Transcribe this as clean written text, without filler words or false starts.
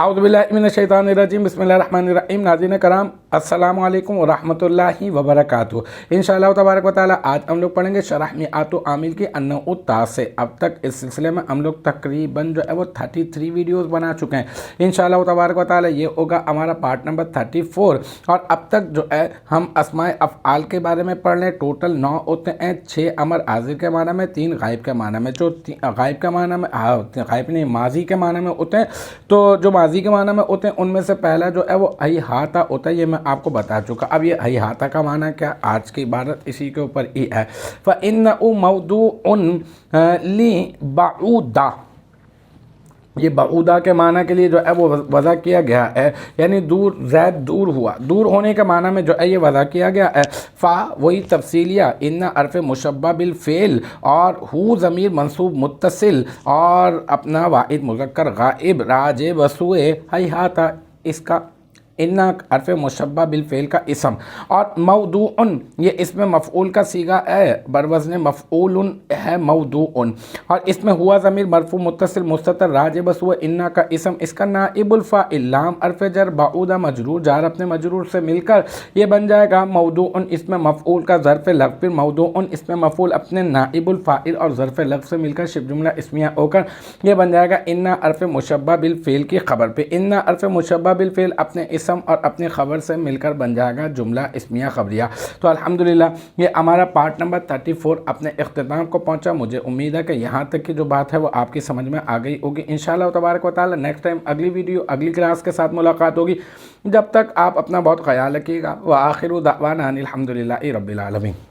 औज़ुबिल्लाहि मिनश्शैतानिर्रजीम बिस्मिल्लाहिर्रहमानिर्रहीम। नाज़रीन कराम अस्सलामु अलैकुम व रहमतुल्लाहि व बरकातुहू। इंशाअल्लाह तबारक व तआला आज हम लोग पढ़ेंगे शरह मिआत आमिल की अन्नउ तासे। अब तक इस सिलसिले में हम लोग तकरीबन जो है वो 33 वीडियोस बना चुके हैं। इंशाअल्लाह तबारक व तआला ये होगा हमारा पार्ट नंबर 34। और अब तक जो है हम अस्माए अफ़आल के बारे में पढ़ लें। टोटल 9 होते हैं, 6 अमर हाजिर के माना में, 3 गायब के माना में। जो गायब के माना में गायब नहीं माजी के माना में होते हैं, तो जो माजी के माना में होते हैं उनमें से पहला जो है वो अहिहाता होता है, ये मैं आपको बता चुका। अब ये अहिहाता का माना क्या, आज की इबारत इसी के ऊपर ही है। फ़इन्नहु मौदूउन ली बऊदा, ये बऊदा के माना के लिए जो है वो वज़ा किया गया है, यानी दूर, ज़ैद दूर हुआ, दूर होने के माना में जो है ये वज़ा किया गया है। फ़ा वही तफसीलिया, इन्ना अर्फ़ मुशब्बा बिल फ़ेल, और हु ज़मीर मंसूब मुत्तसिल, और अपना वाहिद मुज़क्कर गाइब राजे वसुए हैहाता, इसका इन्ना अर्फ़ मुशब्बा बिल फ़ेल का इसम। और मौदूउन ये इसमें मफ़ऊल का सीगा है, बरवज़्न मफ़ऊलुन है मौदूउन। और इसमें हुआ ज़मीर मरफ़ू मुत्तसिल मुस्ततर राजिब हुआ इन्ना का इसम, इसका नाइबुल फ़ाइल लाम अर्फ़ जर बाऊदा मजरूर जार अपने मजरूर से मिलकर ये बन जाएगा मौदूउन। इसमें मफ़ऊल का ज़र्फ़ लग़्ज़, फिर मौदूउन इसमें मफ़ऊल अपने नाइबुल फ़ाइल और ज़र्फ़ लग़्ज़ से मिलकर शिब जुमला इस्मिया होकर ये बन जाएगा इन्ना अर्फ़ मुशब्बा बिल फ़ेल की ख़बर पे। इन्ना अर्फ़ मुशब्बा बिल फ़ेल अपने इसम और अपनी ख़बर से मिलकर बन जाएगा जुमला इस्मिया ख़बरिया। तो अल्हम्दुलिल्लाह ये हमारा पार्ट नंबर 34 अपने इख्तिताम को पहुंचा। मुझे उम्मीद है कि यहाँ तक की जो बात है वो आपकी समझ में आ गई होगी। इंशाअल्लाह तबारक व तआला नेक्स्ट टाइम अगली वीडियो अगली क्लास के साथ मुलाकात होगी। जब तक आप अपना बहुत ख्याल रखिएगा। व आखिरु दावाना अनिल हम्दुलिल्लाहि रब्बिल आलमीन।